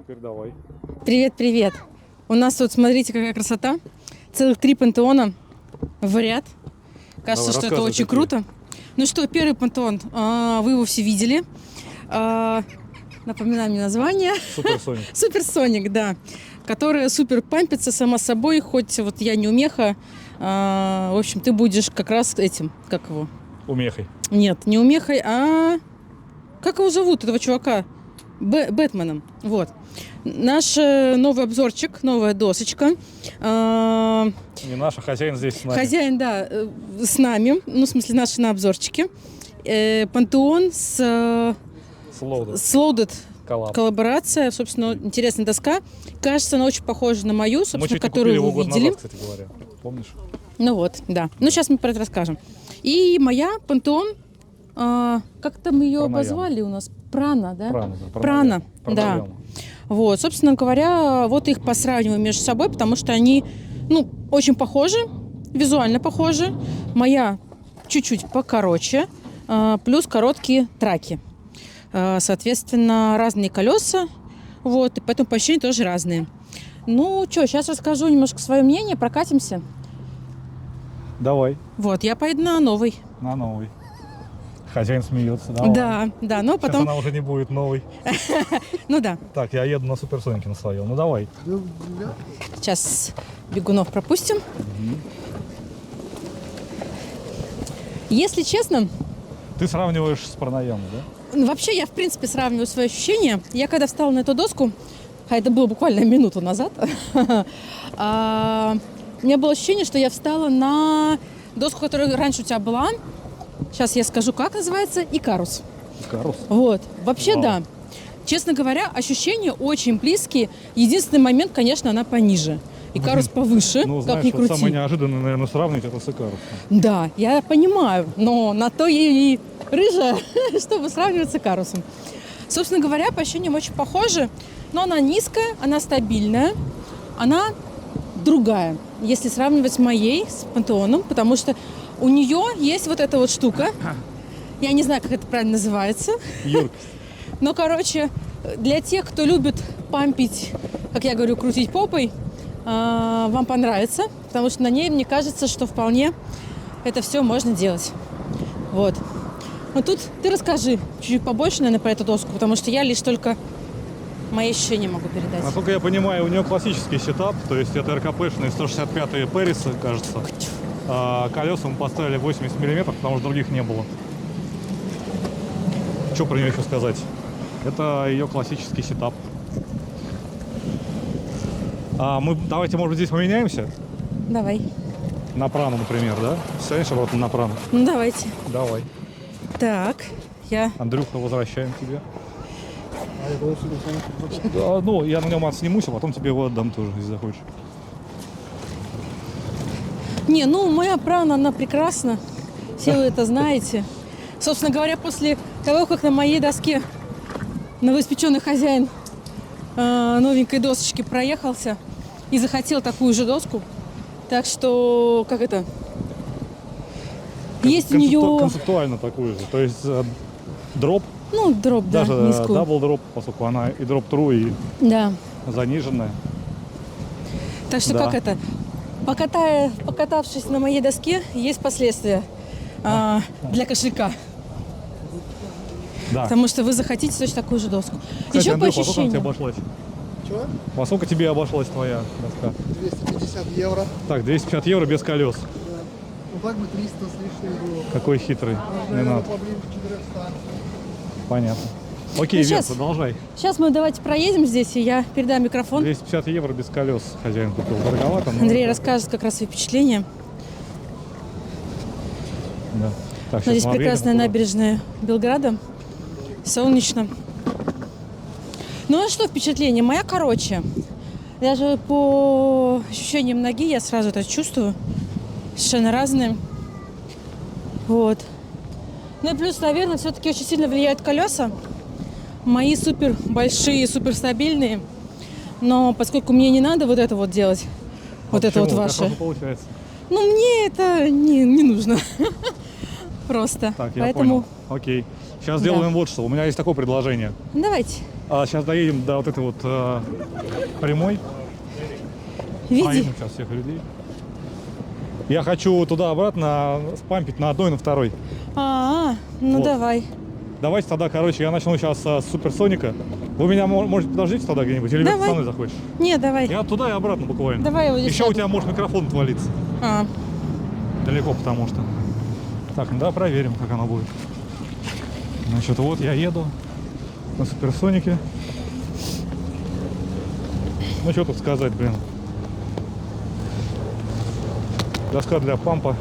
теперь давай. Привет, привет. У нас тут, смотрите, какая красота. Целых 3 пантеона в ряд. Кажется, Давай, что это очень круто. Ну что, первый пантеон, вы его все видели. Напоминаю мне название. Суперсоник. Суперсоник, да. Которая супер пампится сама собой, хоть вот я не умеха. В общем, ты будешь как раз этим, как его? Умехой. Нет, не умехой, а... Как его зовут, этого чувака? Бэтменом. Вот. Наш новый обзорчик, новая досочка. Не наш, а хозяин здесь с нами. Хозяин, да, с нами. Ну, в смысле, наши на обзорчике. Пантеон с Loaded. Коллаборация. Собственно, интересная доска. Кажется, она очень похожа на мою, собственно, которую вы видели. Назад, кстати говоря. Помнишь? Ну вот, да. Ну, сейчас мы про это расскажем. И моя Пантеон, как там ее обозвали у нас? Прана, да? Прана, да. Вот, собственно говоря, вот их посравниваем между собой, потому что они, ну, очень похожи, визуально похожи. Моя чуть-чуть покороче, плюс короткие траки. Соответственно, разные колеса, вот, и поэтому по ощущениям тоже разные. Ну, что, сейчас расскажу немножко свое мнение, прокатимся. Давай. Вот, я поеду на новый. На новый. Хозяин смеется. Давай. Да, но потом... Сейчас она уже не будет новой. Ну да. Так, я еду на суперсонике на своем. Ну давай. Сейчас бегунов пропустим. Если честно... Ты сравниваешь с Парнаямой, да? Вообще, я, в принципе, сравниваю свои ощущения. Я когда встала на эту доску, а это было буквально минуту назад, у меня было ощущение, что я встала на доску, которая раньше у тебя была. Сейчас я скажу, как называется. Икарус. Икарус? Вот. Вообще, Вау. да. Честно говоря, ощущения очень близкие. Единственный момент, конечно, она пониже. Икарус повыше, Ну, как знаешь, ни вот крути. самое неожиданное, наверное, сравнить это с Икарусом. Да, я понимаю, но на то я и рыжая, чтобы сравнивать с Икарусом. Собственно говоря, по ощущениям очень похожи, но она низкая, она стабильная, она другая, если сравнивать с моей, с Пантеоном, потому что у нее есть вот эта вот штука, я не знаю, как это правильно называется. Юркость. Но, короче, для тех, кто любит пампить, как я говорю, крутить попой, вам понравится, потому что на ней, мне кажется, что вполне это все можно делать. Вот. Но тут ты расскажи чуть-чуть побольше, наверное, про эту доску, потому что я лишь только мои ощущения могу передать. Насколько я понимаю, у нее классический сетап, то есть это РКПшные 165-е Пэрисы, кажется. Колеса мы поставили 80 мм, потому что других не было. Что про нее еще сказать? Это ее классический сетап. Давайте, может быть, здесь поменяемся? Давай. На прану, например, да? Сядешь обратно на прану? Ну, давайте. Давай. Так, я... Андрюха, возвращаем тебе. Да, ну, я на нем отснимусь, а потом тебе его отдам тоже, если захочешь. Не, ну, моя прана, она прекрасна. Все вы это знаете. Собственно говоря, после того, как на моей доске новоиспеченный хозяин новенькой досочки проехался и захотел такую же доску. Так что, как это? Есть у нее... Концептуально такую же. То есть дроп. Ну, дроп, да, даже низкую. Дабл дроп, поскольку она и дроп тру, и да. заниженная. Так что, да. как это? Покатавшись на моей доске, есть последствия для кошелька. Да. Потому что вы захотите точно такую же доску. Кстати, Еще Андрюха, по ощущениям. тебе обошлась? Чего? Во сколько тебе обошлась твоя доска? 250 евро. Так, 250 евро без колес. Да. Ну так бы 300 с лишним было. Какой хитрый. Не надо. Поближе к 400. Понятно. Окей, Ну, Вер, щас. продолжай. Сейчас мы давайте проедем здесь, и я передам микрофон. 250 евро без колес хозяин купил. Дороговато, но... Андрей расскажет как раз свои впечатления. Да. Так, Но здесь мы прекрасная отъедем. набережная Белграда. Солнечно. Ну а что впечатление? Моя короче. Даже по ощущениям ноги я сразу это чувствую. Совершенно разные. Вот. Ну и плюс, наверное, все-таки очень сильно влияют колеса. Мои супер большие, супер стабильные. Но поскольку мне не надо вот это вот делать, вот это вот Почему? ваше. Как оно получается? Ну, мне это не нужно. Просто. Так, я Поэтому понял. Окей. Сейчас сделаем вот что. У меня есть такое предложение. давайте. А сейчас доедем до вот этой вот прямой. Види. Проедем сейчас всех людей. Я хочу туда-обратно спампить на одной и на второй. Ну Вот. давай. Давайте тогда, короче, я начну сейчас с Суперсоника. Вы меня, может, подождите тогда где-нибудь? Или Давай. со мной захочешь? Не, давай. Я туда и обратно буквально. Давай я вот здесь Еще у сяду. тебя может микрофон отвалиться. Далеко, потому что. Так, ну да, проверим, как оно будет. Значит, вот я еду на Суперсонике. Ну, что тут сказать, блин. Доска для пампа.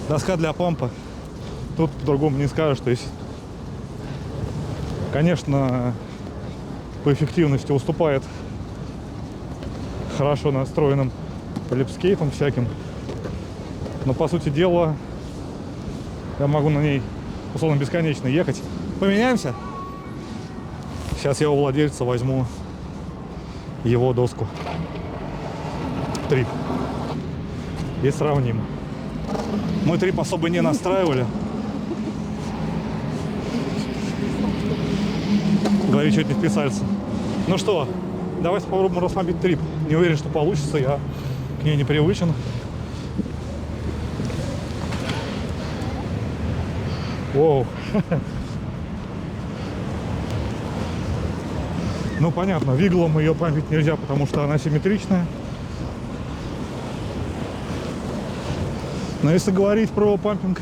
Доска для пампа. Тут по-другому не скажешь. То есть, конечно, по эффективности уступает хорошо настроенным липскейтом всяким. Но, по сути дела, я могу на ней условно бесконечно ехать. Поменяемся? Сейчас я у владельца возьму его доску. Трип. И сравним. Мы трип особо не настраивали. Говорит, чуть не вписался. Ну что, давайте попробуем распампить трип. Не уверен, что получится, я к ней не привычен. Воу. Ну понятно, виглом ее пампить нельзя, потому что она симметричная. Но если говорить про пампинг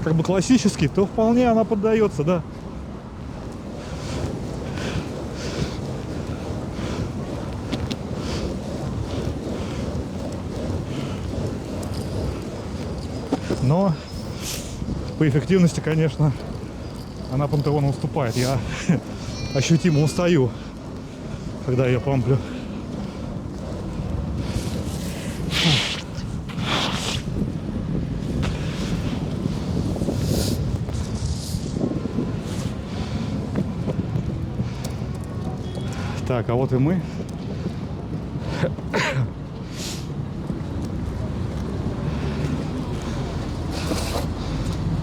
как бы классический, то вполне она поддается, да. Но по эффективности, конечно, она Пантеону уступает. Я ощутимо устаю, когда я памплю. Так, а вот и мы.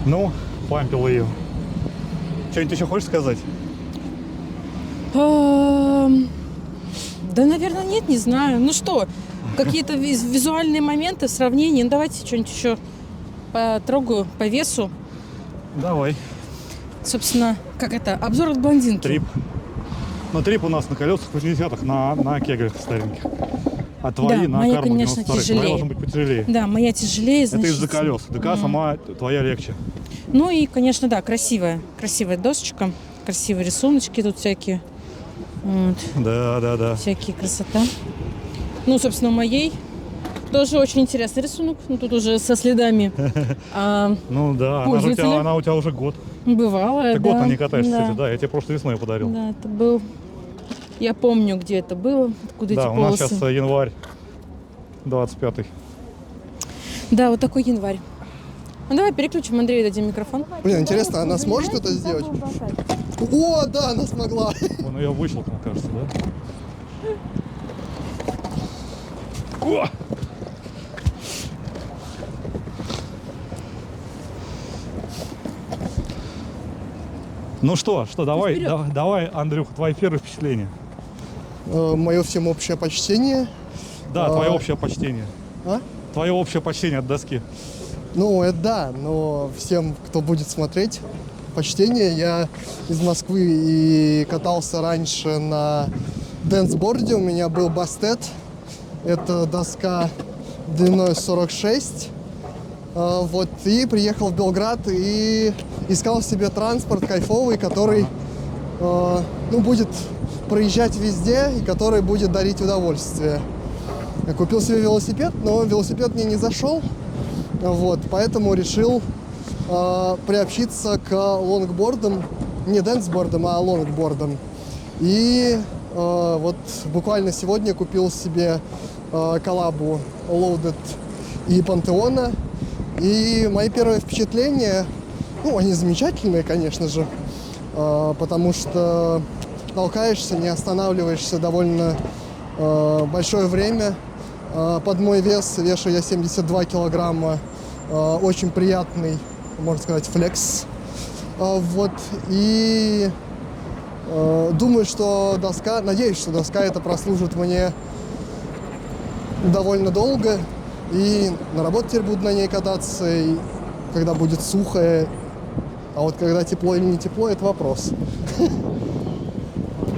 Ну, пампил ее. Что-нибудь еще хочешь сказать? Да, наверное, нет, не знаю. Ну что, какие-то визуальные моменты, сравнения. Ну, давайте что-нибудь еще потрогаю по весу. Давай. Собственно, как это? Обзор от блондинки. Трип. Ну, трип у нас на колесах 80-х, на кеглях стареньких. А твои Да, на моя, карбу конечно, 92-х. Твоя тяжелее. должна быть потяжелее. Да, моя тяжелее, Это значит. из-за колес. ДК сама твоя легче. Ну и, конечно, да, красивая досочка. Красивые рисуночки тут всякие. Вот. Да. Всякие красота. Ну, собственно, у моей тоже очень интересный рисунок. Ну, тут уже со следами. Ну да, Пользователя. она у тебя уже год. Бывало, Ты да. год на ней катаешься, Да. кстати, да. Я тебе прошлой весной подарил. Да, это был... Я помню, где это было, откуда Да, эти у нас полосы. сейчас январь 25-й. Да, вот такой январь. Ну, давай переключим Андрею, дадим микрофон. Блин, интересно, она сможет это сделать? О, да, она смогла. Он ее выщелкнул, кажется, да? О! Ну что, давай, давай, Андрюха, твои первые впечатления. Мое всем общее почтение. Да, твое общее почтение. А? Твое общее почтение от доски. Ну, это да, но всем, кто будет смотреть, почтение. Я из Москвы и катался раньше на дэнсборде. У меня был Бастет. Это доска длиной 46. Вот, и приехал в Белград и искал себе транспорт кайфовый, который будет проезжать везде и который будет дарить удовольствие. Я купил себе велосипед, но велосипед мне не зашел. Вот, поэтому решил приобщиться к лонгбордам, не дэнсбордам, а лонгбордам. И вот буквально сегодня купил себе коллабу Loaded и Пантеона. И мои первые впечатления, они замечательные, конечно же, потому что толкаешься, не останавливаешься довольно большое время. Под мой вес, вешу я 72 килограмма, очень приятный, можно сказать, флекс. Вот, и думаю, что доска, надеюсь, что доска это прослужит мне довольно долго. И на работу теперь буду на ней кататься, и когда будет сухо. А вот когда тепло или не тепло, это вопрос.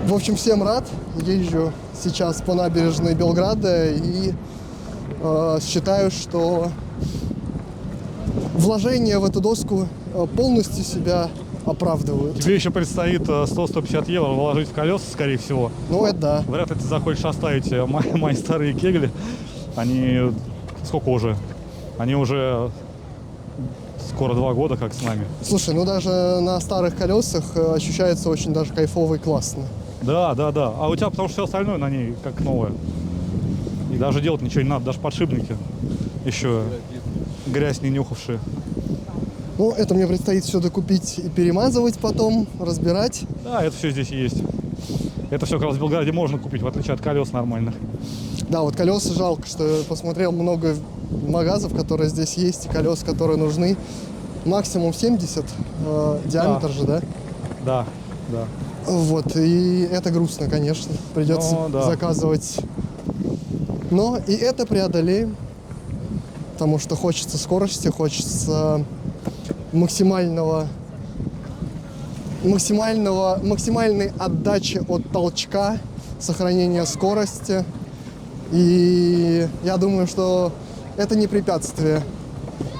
В общем, всем рад. Езжу сейчас по набережной Белграда и считаю, что вложения в эту доску полностью себя оправдывают. Тебе еще предстоит 100-150 евро вложить в колеса, скорее всего. Ну, это да. Вряд ли ты захочешь оставить мои старые кегли. Они сколько уже? Они уже скоро 2 года как с нами. Слушай, ну даже на старых колесах ощущается очень даже кайфово и классно. Да. А у тебя потому что все остальное на ней как новое. И даже делать ничего не надо, даже подшипники еще грязь не нюхавшие. Ну, это мне предстоит все докупить и перемазывать потом, разбирать. Да, это все здесь есть. Это все как раз в Белграде можно купить, в отличие от колес нормальных. Да, вот колеса жалко, что я посмотрел много магазов, которые здесь есть, и колес, которые нужны. Максимум 70, диаметр же, да? Да. Вот, и это грустно, конечно. Придется заказывать. Но и это преодолеем, потому что хочется скорости, хочется максимальной отдачи от толчка, сохранения скорости. И я думаю, что это не препятствие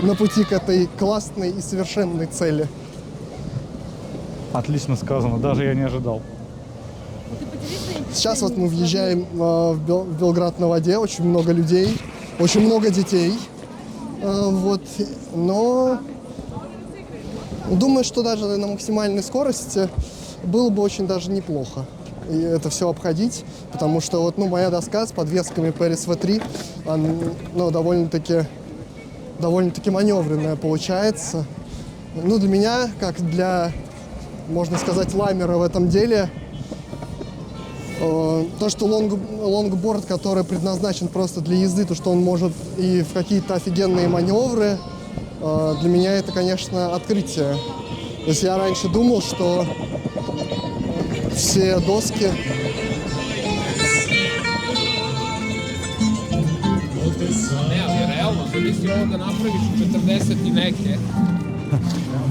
на пути к этой классной и совершенной цели. Отлично сказано, даже я не ожидал. Сейчас вот мы въезжаем в Белград на воде, очень много людей, очень много детей. Вот, но думаю, что даже на максимальной скорости было бы очень даже неплохо и это все обходить, потому что вот, ну, моя доска с подвесками Paris V3, она, ну, довольно-таки маневренная получается. Ну, для меня, как для, можно сказать, ламера в этом деле, то, что лонгборд, который предназначен просто для езды, то, что он может и в какие-то офигенные маневры, для меня это, конечно, открытие. То есть я раньше думал, что все доски...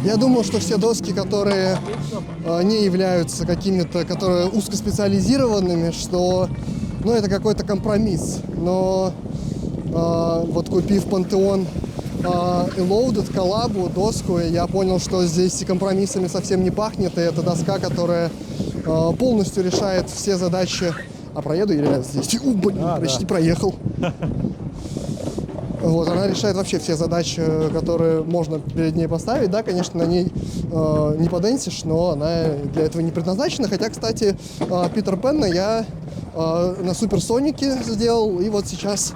Я думал, что все доски, которые не являются какими-то, которые узкоспециализированными, что, ну, это какой-то компромисс. Но вот купив Pantheon Loaded, коллабу, доску, я понял, что здесь и компромиссами совсем не пахнет, и это доска, которая полностью решает все задачи. А проеду или я здесь? Почти проехал. Вот, она решает вообще все задачи, которые можно перед ней поставить. Да, конечно, на ней не поденсишь, но она для этого не предназначена. Хотя, кстати, Питер Пенна я на Суперсонике сделал. И вот сейчас,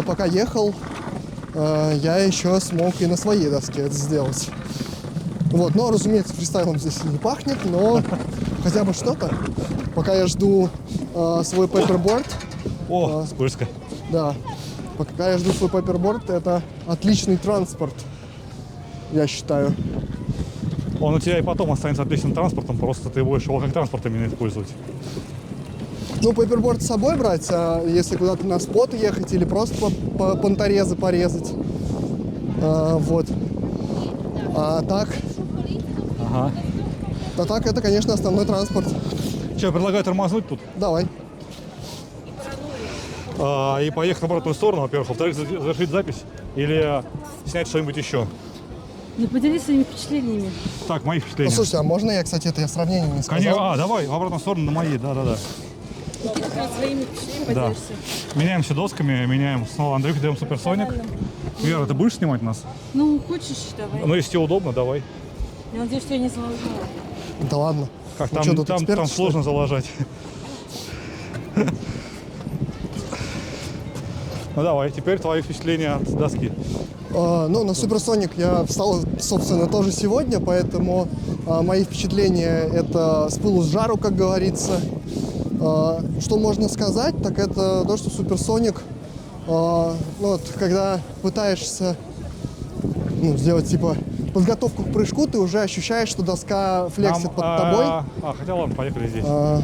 пока ехал, я еще смог и на своей доске это сделать. Вот, но, разумеется, фристайлом здесь не пахнет, но хотя бы что-то. Пока я жду свой пепперборд. О, скользко. Да. Пока я жду свой пепперборд, это отличный транспорт, я считаю. Он у тебя и потом останется отличным транспортом, просто ты будешь его как транспорт именно использовать. Ну, пепперборд с собой брать, а если куда-то на спот ехать или просто понторезы порезать. Вот. А так... Ага. А так это, конечно, основной транспорт. Че, предлагаю тормознуть тут? Давай. И поехать в обратную сторону, во-первых. Во-вторых, завершить запись или снять что-нибудь еще. Ну, поделись своими впечатлениями. Так, мои впечатления. Ну, слушай, а можно я, кстати, это я сравнение не сказал? Конечно, давай, в обратную сторону на мои, да-да-да. Ты как раз своими впечатлениями Да. поделишься. Меняемся досками, меняем снова Андрюхе, даем Суперсоник. Вера, ты будешь снимать нас? Ну, хочешь, давай. Ну, если тебе удобно, давай. Я надеюсь, что я не заложила. Да ладно. Как Ну, там, что, тут там эксперт, что сложно залажать. Ну давай, теперь твои впечатления от доски. Ну, на Суперсоник я встал, собственно, тоже сегодня, поэтому мои впечатления — это с пылу с жару, как говорится. Что можно сказать, так это то, что Суперсоник, ну, вот, когда пытаешься сделать типа подготовку к прыжку ты уже ощущаешь, что доска флексит под тобой. Хотя ладно, поехали здесь. А,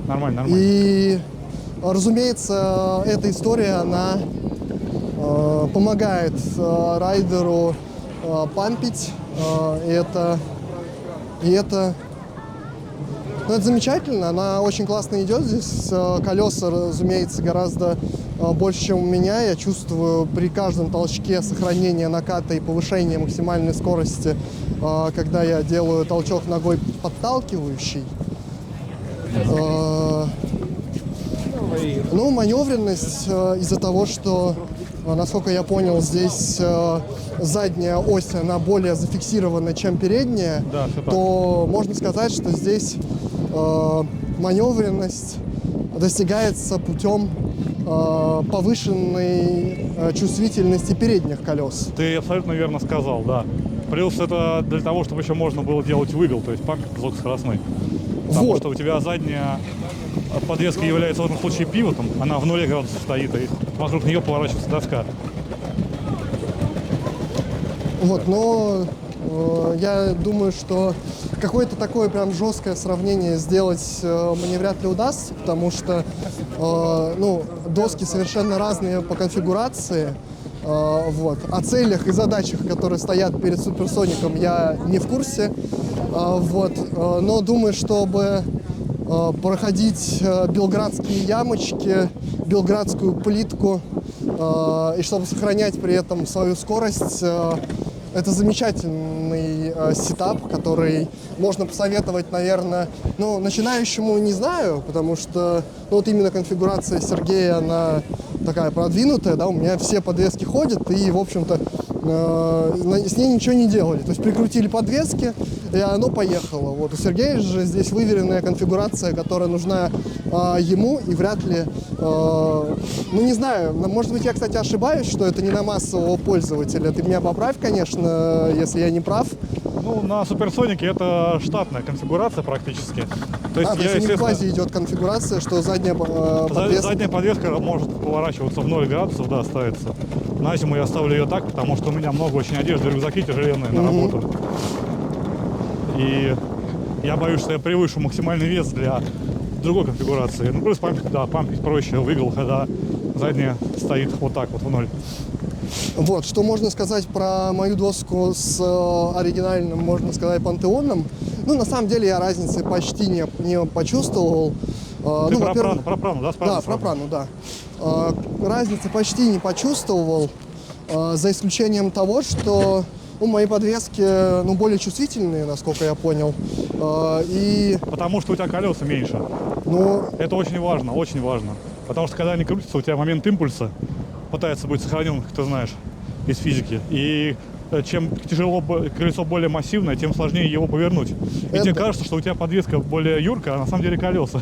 Нормально. И, разумеется, эта история, она помогает райдеру пампить. Ну, это замечательно, она очень классно идет. Здесь колеса, разумеется, гораздо больше, чем у меня. Я чувствую при каждом толчке сохранение наката и повышение максимальной скорости, когда я делаю толчок ногой подталкивающий. Ну, маневренность из-за того, что, насколько я понял, здесь задняя ось, она более зафиксирована, чем передняя, Да, все так. то можно сказать, что здесь маневренность достигается путем повышенной чувствительности передних колес. Ты абсолютно верно сказал, да. Плюс это для того, чтобы еще можно было делать выгол, то есть пампить высокоскоростной. Потому Вот. что у тебя задняя подвеска является в этом случае пивотом, она в 0 градусов стоит, и вокруг нее поворачивается доска. Вот, но я думаю, что какое-то такое прям жесткое сравнение сделать мне вряд ли удастся, потому что ну, доски совершенно разные по конфигурации. Вот. О целях и задачах, которые стоят перед суперсоником, я не в курсе. Вот. Но думаю, чтобы проходить белградские ямочки, белградскую плитку, и чтобы сохранять при этом свою скорость, это замечательный сетап, который можно посоветовать, наверное, ну, начинающему не знаю, потому что ну, вот именно конфигурация Сергея, она такая продвинутая, да, у меня все подвески ходят, и, в общем-то, с ней ничего не делали. То есть прикрутили подвески, и оно поехало. Вот. У Сергея же здесь выверенная конфигурация, которая нужна ему, и вряд ли, ну, не знаю, может быть, я, кстати, ошибаюсь, что это не на массового пользователя. Ты меня поправь, конечно, если я не прав. Ну, на суперсонике это штатная конфигурация практически. То есть, То есть не в базе идет конфигурация, что задняя подвеска... Задняя подвеска может поворачиваться в 0 градусов, да, ставится. На зиму я ставлю ее так, потому что у меня много очень одежды, рюкзаки тяжеленные на работу. И я боюсь, что я превышу максимальный вес для другой конфигурации. Ну, плюс пампить, да, пампить проще, выгол, когда задняя стоит вот так вот в 0. Вот, что можно сказать про мою доску с оригинальным, можно сказать, пантеоном. Ну, на самом деле, я разницы почти не почувствовал. Ты Ну, про прану, да? Да, про прану, да. Разницы почти не почувствовал, за исключением того, что ну, мои подвески ну, более чувствительные, насколько я понял. И, Потому что у тебя колеса меньше. ну, Это очень важно, очень важно. Потому что когда они крутятся, у тебя момент импульса пытается быть сохранен, как ты знаешь, из физики. И чем колесо более массивное, тем сложнее его повернуть. И тебе кажется, что у тебя подвеска более юркая, а на самом деле колеса.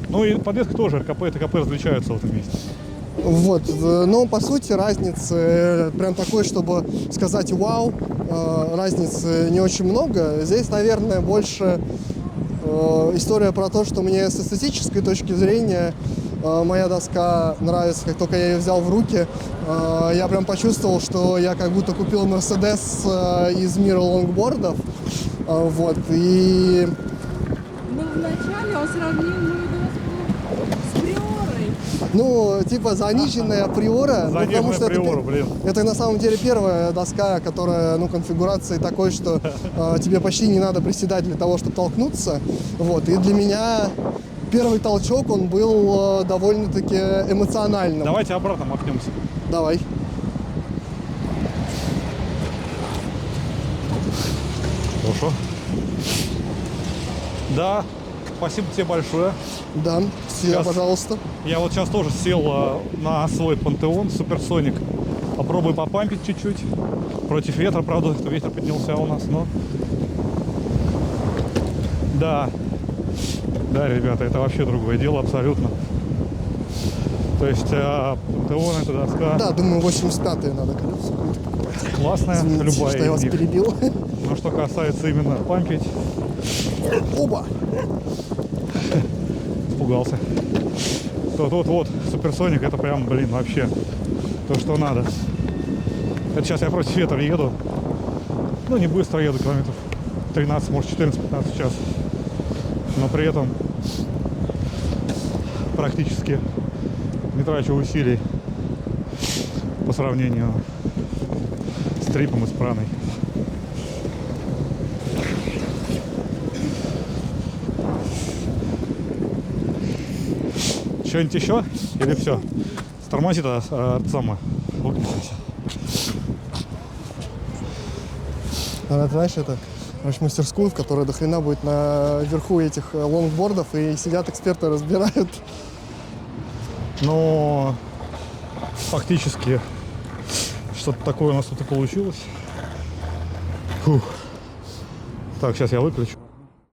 Ну и подвеска тоже, РКП и ТКП различаются в этом месте. вот, но по сути разницы прям такой, чтобы сказать вау, разницы не очень много. Здесь, наверное, больше история про то, что мне с эстетической точки зрения моя доска нравится. Как только я ее взял в руки, я прям почувствовал, что я как будто купил Мерседес из мира лонгбордов. Вот, и... Ну, вначале он сравнил мою доску с Приорой. Ну, типа заниженная приора. Ну, потому что приора, блин. это на самом деле первая доска, которая, ну, конфигурации такой, что тебе почти не надо приседать для того, чтобы толкнуться. Вот, и для меня первый толчок, он был довольно-таки эмоциональным. Давайте обратно махнемся. Давай. Хорошо. Да, спасибо тебе большое. Да, все, Сейчас. пожалуйста. Я вот сейчас тоже сел на свой пантеон Суперсоник. Попробую попампить чуть-чуть. Против ветра, правда, ветер поднялся у нас, но... Да. Да, ребята, это вообще другое дело абсолютно. То есть пантеон — это доска Да, думаю, 85-е надо колеса покупать. классная, Извините, любая что я из вас них. перебил. Но что касается именно пампить, Оба! испугался. Вот, Суперсоник — это прям, блин, вообще то, что надо. Это сейчас я против ветра еду. Ну, не быстро еду, километров 13, может 14-15 в час. Но при этом практически не трачу усилий по сравнению с Трипом и с Праной. Что-нибудь еще? Или все? Тормозит сама. Выключимся. Надо, знаешь, это мастерскую, в которой до хрена будет наверху этих лонгбордов, и сидят эксперты, разбирают. Но фактически что-то такое у нас тут и получилось. Фух. Так, сейчас я выключу.